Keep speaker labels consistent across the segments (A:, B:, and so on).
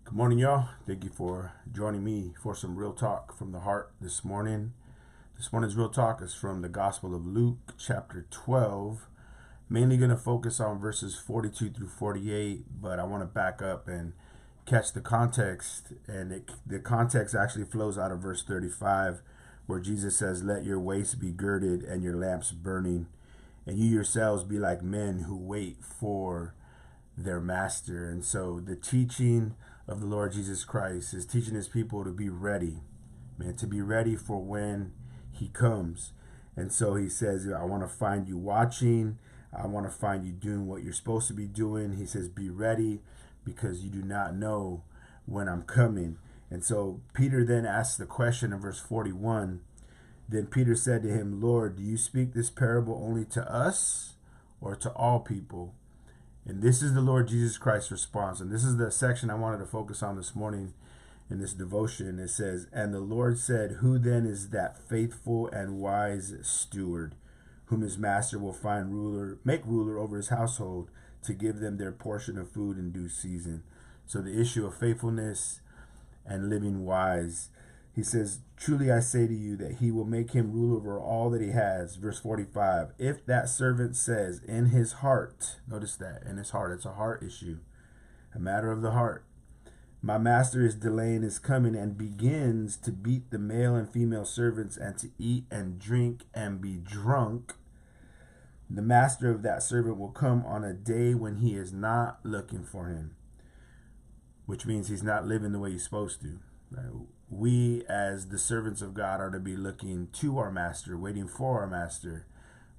A: Good morning, y'all. Thank you for joining me for some real talk from the heart this morning. This morning's real talk is from the Gospel of Luke, chapter 12. Mainly going to focus on verses 42 through 48, but I want to back up and catch the context. And the context actually flows out of verse 35, where Jesus says, "Let your waist be girded and your lamps burning, and you yourselves be like men who wait for their master." And so the teaching of the Lord Jesus Christ is teaching his people to be ready, man, to be ready for when he comes. And so he says, I want to find you watching. I want to find you doing what you're supposed to be doing. He says, be ready because you do not know when I'm coming. And so Peter then asks the question in verse 41. Then Peter said to him, "Lord, do you speak this parable only to us or to all people?" And this is the Lord Jesus Christ's response. And this is the section I wanted to focus on this morning in this devotion. It says, "And the Lord said, who then is that faithful and wise steward, whom his master will make ruler over his household, to give them their portion of food in due season?" So the issue of faithfulness and living wise. He says, "Truly I say to you that he will make him ruler over all that he has." Verse 45, "If that servant says in his heart," notice that, in his heart, it's a heart issue, a matter of the heart, "My master is delaying his coming," and begins to beat the male and female servants and to eat and drink and be drunk, the master of that servant will come on a day when he is not looking for him, which means he's not living the way he's supposed to. Right? We, as the servants of God, are to be looking to our master, waiting for our master.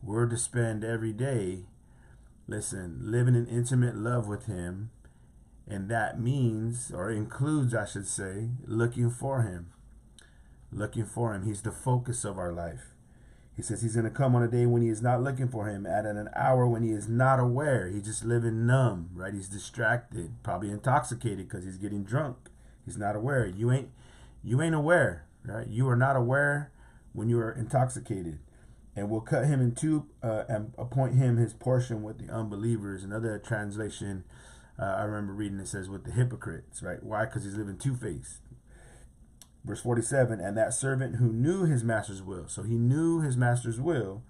A: We're to spend every day, living in intimate love with him. And that means, or includes, I should say, looking for him. Looking for him. He's the focus of our life. He says he's going to come on a day when he is not looking for him, at an hour when he is not aware. He's just living numb, right? He's distracted, probably intoxicated because he's getting drunk. He's not aware. You ain't aware, right? You are not aware when you are intoxicated. "And will cut him in two and appoint him his portion with the unbelievers." Another translation I remember reading, it says with the hypocrites, right? Why? Because he's living two-faced. Verse 47, "And that servant who knew his master's will," so he knew his master's will,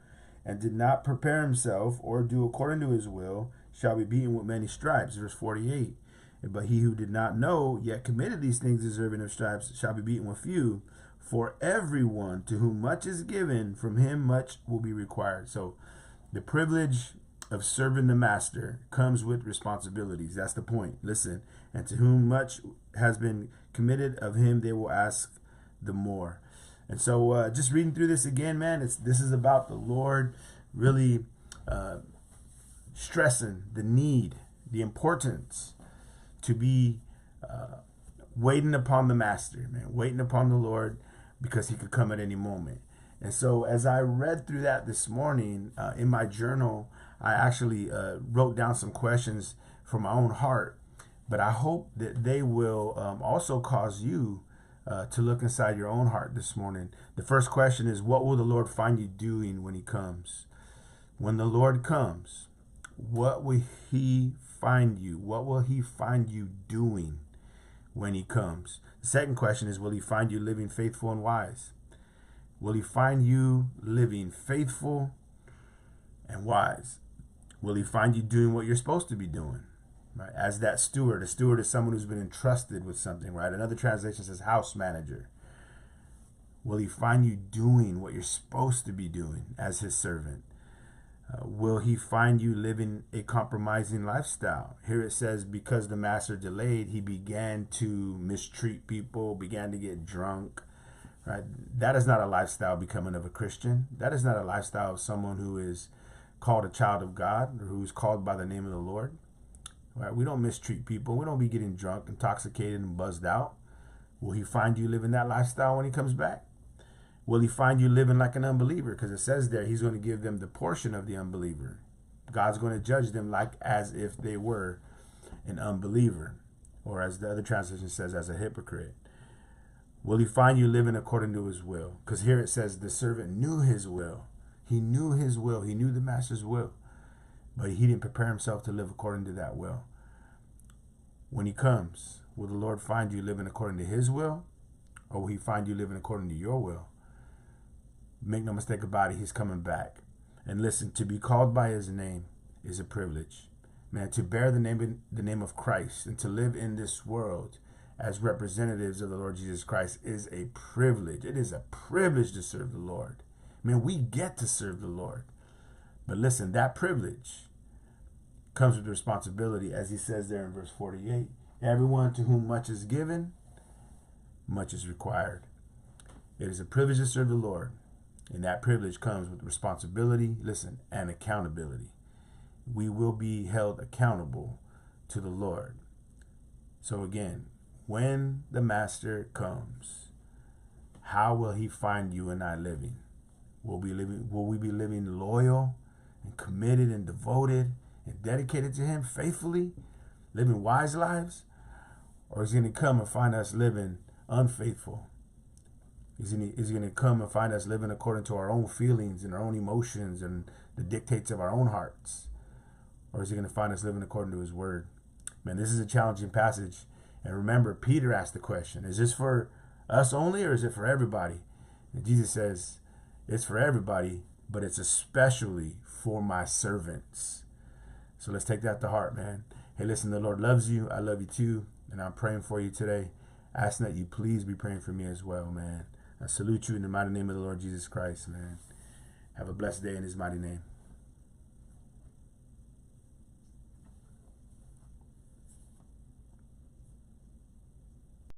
A: "and did not prepare himself or do according to his will, shall be beaten with many stripes." Verse 48, "But he who did not know, yet committed these things deserving of stripes, shall be beaten with few. For everyone to whom much is given, from him much will be required." So the privilege of serving the master comes with responsibilities. That's the point. Listen, "And to whom much has been committed, of him they will ask the more." And so just reading through this again, man, this is about the Lord really stressing the need, the importance to be waiting upon the master, man, waiting upon the Lord, because he could come at any moment. And so as I read through that this morning in my journal, I actually wrote down some questions from my own heart, but I hope that they will also cause you to look inside your own heart this morning. The first question is, what will the Lord find you doing when he comes? When the Lord comes, what will he find you? What will he find you doing when he comes? The second question is, will he find you living faithful and wise? Will he find you living faithful and wise? Will he find you doing what you're supposed to be doing? Right? As that steward. A steward is someone who's been entrusted with something, right? Another translation says house manager. Will he find you doing what you're supposed to be doing as his servant? Will he find you living a compromising lifestyle? Here it says, because the master delayed, he began to mistreat people, began to get drunk. Right? That is not a lifestyle becoming of a Christian. That is not a lifestyle of someone who is called a child of God, or who's called by the name of the Lord. Right? We don't mistreat people. We don't be getting drunk, intoxicated, and buzzed out. Will he find you living that lifestyle when he comes back? Will he find you living like an unbeliever? Because it says there, he's going to give them the portion of the unbeliever. God's going to judge them like as if they were an unbeliever, or as the other translation says, as a hypocrite. Will he find you living according to his will? Because here it says the servant knew his will. He knew his will. He knew the master's will. But he didn't prepare himself to live according to that will. When he comes, Will the Lord find you living according to his will, or will he find you living according to your will? Make no mistake about it, he's coming back. And listen, to be called by his name is a privilege. Man, to bear the name of Christ and to live in this world as representatives of the Lord Jesus Christ is a privilege. It is a privilege to serve the Lord. Man, we get to serve the Lord. But listen, that privilege comes with responsibility, as he says there in verse 48. Everyone to whom much is given, much is required. It is a privilege to serve the Lord, and that privilege comes with responsibility, listen, and accountability. We will be held accountable to the Lord. So again, when the Master comes, how will he find you and I living? Will we be living loyal and committed and devoted and dedicated to him faithfully, living wise lives? Or is he going to come and find us living unfaithful? Is he going to come and find us living according to our own feelings and our own emotions and the dictates of our own hearts? Or is he going to find us living according to his word? Man, this is a challenging passage. And remember, Peter asked the question, is this for us only, or is it for everybody? And Jesus says, it's for everybody, but it's especially for my servants. So let's take that to heart, man. Hey, listen, the Lord loves you. I love you too. And I'm praying for you today, asking that you please be praying for me as well, man. I salute you in the mighty name of the Lord Jesus Christ, man. Have a blessed day in his mighty name.